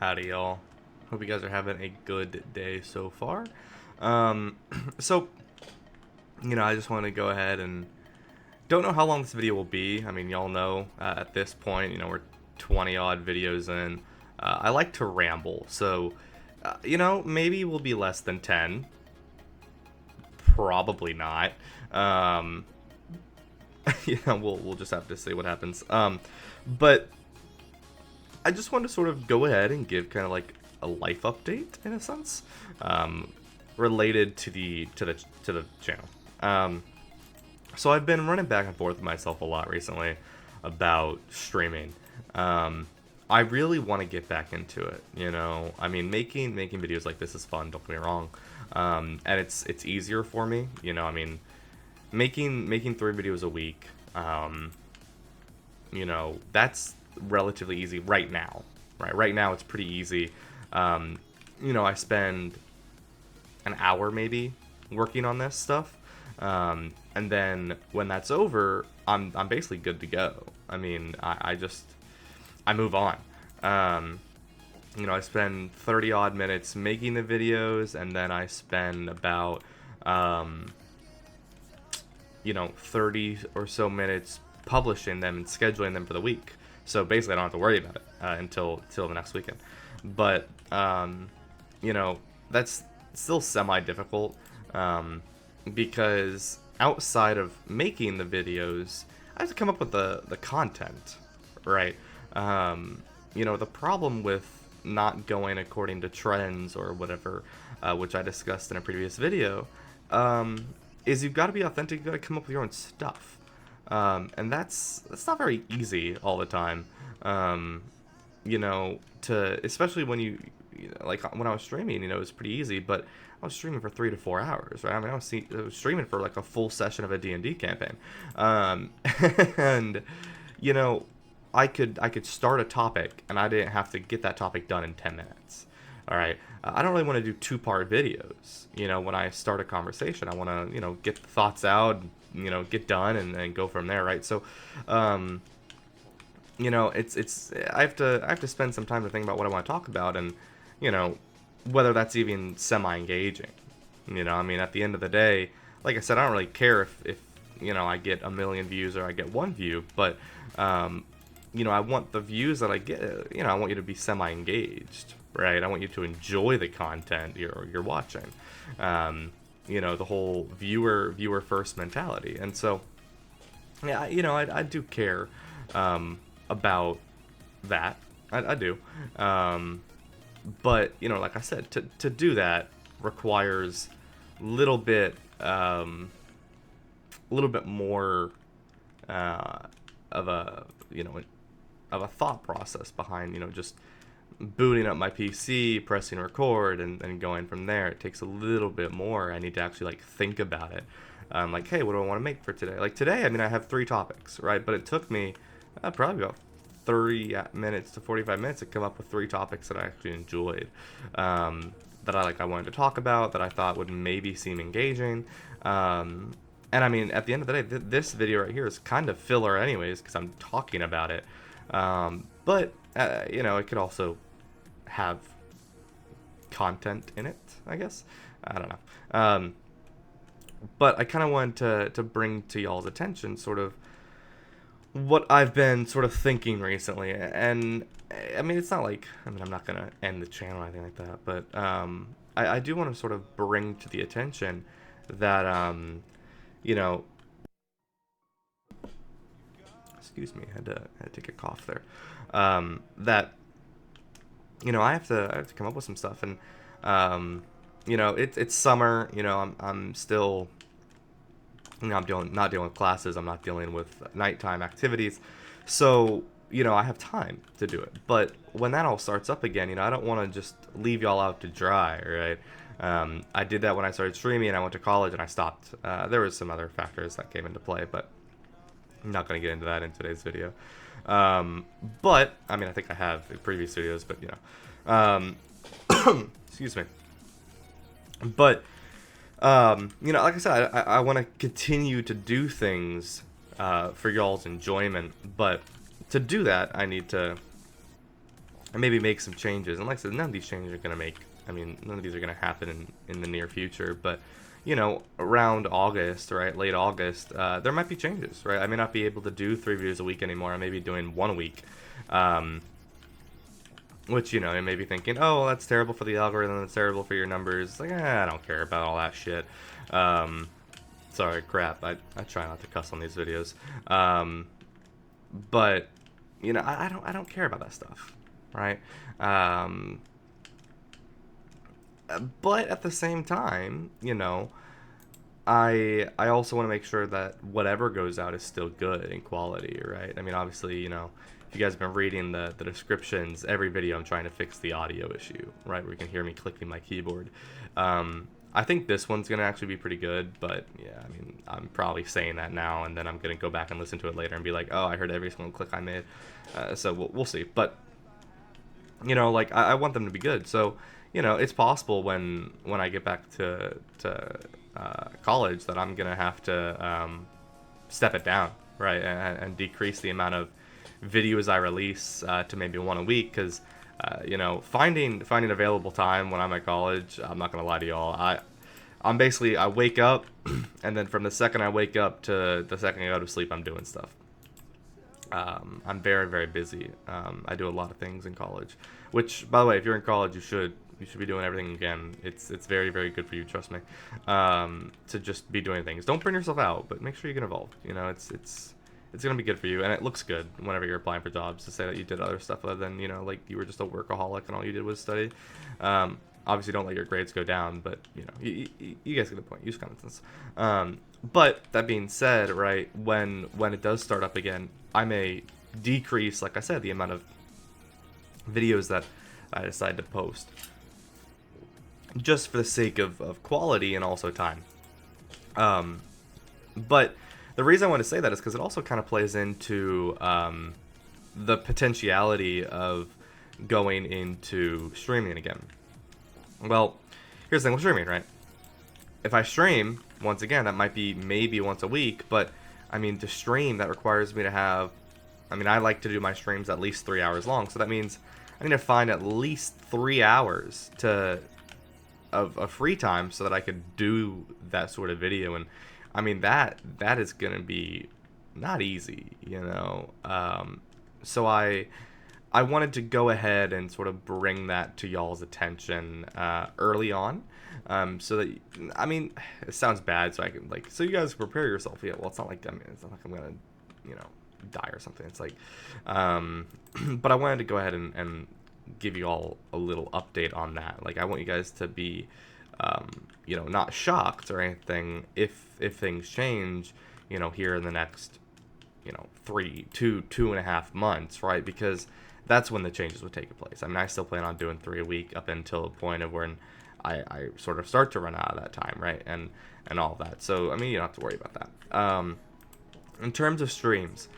Howdy, y'all. Hope you guys are having a good day so far. Um, so, I just want to go ahead and don't know how long this video will be. I mean, y'all know at this point, we're 20 odd videos in. I like to ramble, so, maybe we'll be less than 10. Probably not. Um, we'll just have to see what happens. But I just want to sort of go ahead and give kind of like a life update in a sense, related to the channel. So I've been running back and forth with myself a lot recently about streaming. I really want to get back into it. I mean, making videos like this is fun. Don't get me wrong, and it's easier for me. I mean, making 3 videos a week. That's relatively easy right now. Right now it's pretty easy. I spend an hour maybe working on this stuff, and then when that's over, I'm basically good to go. I mean, I move on. I spend 30 odd minutes making the videos, and then I spend about 30 or so minutes publishing them and scheduling them for the week. So basically I don't have to worry about it until the next weekend. But that's still semi-difficult, because outside of making the videos, I have to come up with the content, right? The problem with not going according to trends or whatever, which I discussed in a previous video, is you've got to be authentic. You've got to come up with your own stuff, and that's not very easy all the time. Especially when like when I was streaming, it was pretty easy, but I was streaming for 3 to 4 hours, right? I mean, I was streaming for like a full session of a D&D campaign, and I could start a topic, and I didn't have to get that topic done in 10 minutes. All right, I don't really want to do 2-part videos. When I start a conversation, I want to get the thoughts out, get done, and go from there, right? So, it's I have to spend some time to think about what I want to talk about, and whether that's even semi-engaging. I mean, at the end of the day, like I said, I don't really care if I get 1 million views or I get 1 view, but I want the views that I get. I want you to be semi-engaged, right? I want you to enjoy the content you're watching. The whole viewer first mentality, and so yeah, I do care about that. I do. But like I said, to do that requires little bit more of a of a thought process behind just booting up my PC, pressing record, and going from there. It takes a little bit more. I need to actually like think about it. Like, hey, what do I want to make for today? Like today, I mean, I have 3 topics, right? But it took me probably about 30 minutes to 45 minutes to come up with 3 topics that I actually enjoyed, that I wanted to talk about, that I thought would maybe seem engaging. And I mean, at the end of the day, this video right here is kind of filler anyways, because I'm talking about it. But it could also have content in it, I guess. I don't know. But I kind of wanted to bring to y'all's attention sort of what I've been sort of thinking recently. And I mean, it's not like, I'm not going to end the channel or anything like that, but I do want to sort of bring to the attention that, excuse me, I had to take a cough there. That I have to come up with some stuff, and it's summer. I'm still I'm not dealing with classes. I'm not dealing with nighttime activities, so I have time to do it. But when that all starts up again, I don't want to just leave y'all out to dry, right? I did that when I started streaming, and I went to college and I stopped. There was some other factors that came into play, but I'm not going to get into that in today's video. But I mean, I think I have in previous videos, but excuse me. But like I said, I want to continue to do things for y'all's enjoyment, but to do that, I need to and maybe make some changes. And like I said, none of these changes are going to none of these are going to happen in the near future, but around August, right, late August, there might be changes, right? I may not be able to do 3 videos a week anymore. I may be doing 1 a week, which, you may be thinking, oh, well, that's terrible for the algorithm, that's terrible for your numbers. It's like, I don't care about all that shit. Sorry, crap, I try not to cuss on these videos. But, I don't care about that stuff, right? But at the same time, I also want to make sure that whatever goes out is still good in quality, right? I mean, obviously, if you guys have been reading the descriptions, every video I'm trying to fix the audio issue, right? Where you can hear me clicking my keyboard. I think this one's going to actually be pretty good, but yeah, I mean, I'm probably saying that now, and then I'm going to go back and listen to it later and be like, oh, I heard every single click I made. So we'll see. But, like, I want them to be good. So, it's possible when I get back to college that I'm going to have to step it down, right, and decrease the amount of videos I release to maybe 1 a week, because finding available time when I'm at college, I'm not gonna lie to y'all, I'm basically, I wake up and then from the second I wake up to the second I go to sleep, I'm doing stuff. I'm very, very busy. I do a lot of things in college, which, by the way, if you're in college, you should be doing everything you can. It's very, very good for you, trust me, to just be doing things. Don't burn yourself out, but make sure you get involved. It's going to be good for you, and it looks good whenever you're applying for jobs to say that you did other stuff other than, like you were just a workaholic and all you did was study. Obviously, don't let your grades go down, but, you guys get the point. Use common sense. But that being said, right, when it does start up again, I may decrease, like I said, the amount of videos that I decide to post, just for the sake of quality and also time. But the reason I want to say that is because it also kind of plays into the potentiality of going into streaming again. Well, here's the thing with streaming, right? If I stream, once again, that might be maybe once a week, but, I mean, to stream, that requires me to have, I like to do my streams at least 3 hours long, so that means I need to find at least 3 hours of free time so that I could do that sort of video, and I mean, that is going to be not easy, so I wanted to go ahead and sort of bring that to y'all's attention early on, so that, it sounds bad, so I can, so you guys prepare yourself. Yeah, well, it's not like, it's not like I'm going to, die or something. It's like, but I wanted to go ahead and give you all a little update on that. Like, I want you guys to be, not shocked or anything if things change, here in the next, 2.5 months, right? Because that's when the changes would take place. I still plan on doing 3 a week up until a point of when I sort of start to run out of that time, right? And all of that. So, you don't have to worry about that. In terms of streams,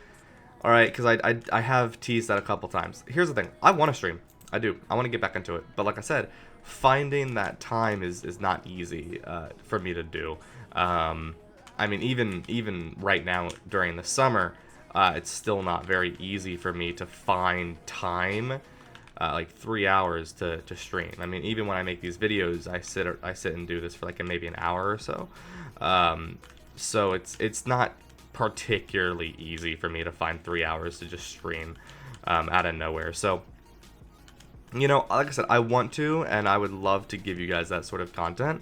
all right, because I have teased that a couple times. Here's the thing. I want to stream. I do. I want to get back into it. But like I said, finding that time is not easy for me to do. Even right now during the summer, it's still not very easy for me to find time, like 3 hours to stream. Even when I make these videos, I sit and do this for like maybe an hour or so. So it's not particularly easy for me to find 3 hours to just stream out of nowhere. So, like I said, I want to, and I would love to give you guys that sort of content.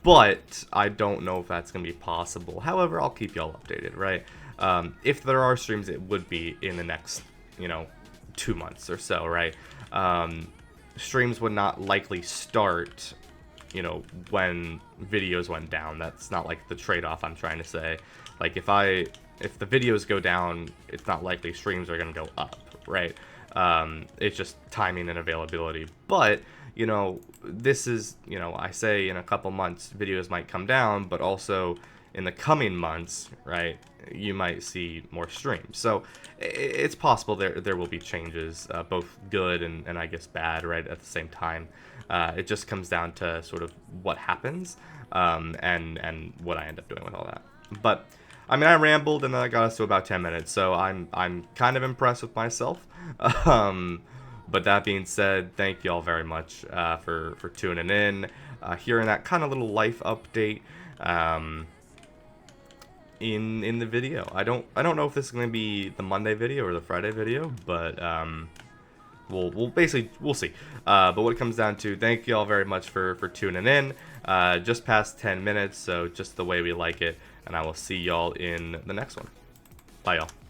But I don't know if that's going to be possible. However, I'll keep y'all updated, right? If there are streams, it would be in the next, 2 months or so, right? Streams would not likely start, when videos went down. That's not like the trade-off I'm trying to say. Like, if the videos go down, it's not likely streams are going to go up, right? It's just timing and availability. But, this is, I say in a couple months, videos might come down, but also in the coming months, right, you might see more streams. So it's possible there will be changes, both good and I guess bad, right, at the same time. It just comes down to sort of what happens, and what I end up doing with all that. But I mean, I rambled and then I got us to about 10 minutes, so I'm kind of impressed with myself. Um, but that being said, thank you all very much for tuning in, hearing that kind of little life update in the video. I don't know if this is going to be the Monday video or the Friday video, but we'll see. But what it comes down to, thank you all very much for tuning in. Just past 10 minutes, so just the way we like it. And I will see y'all in the next one. Bye, y'all.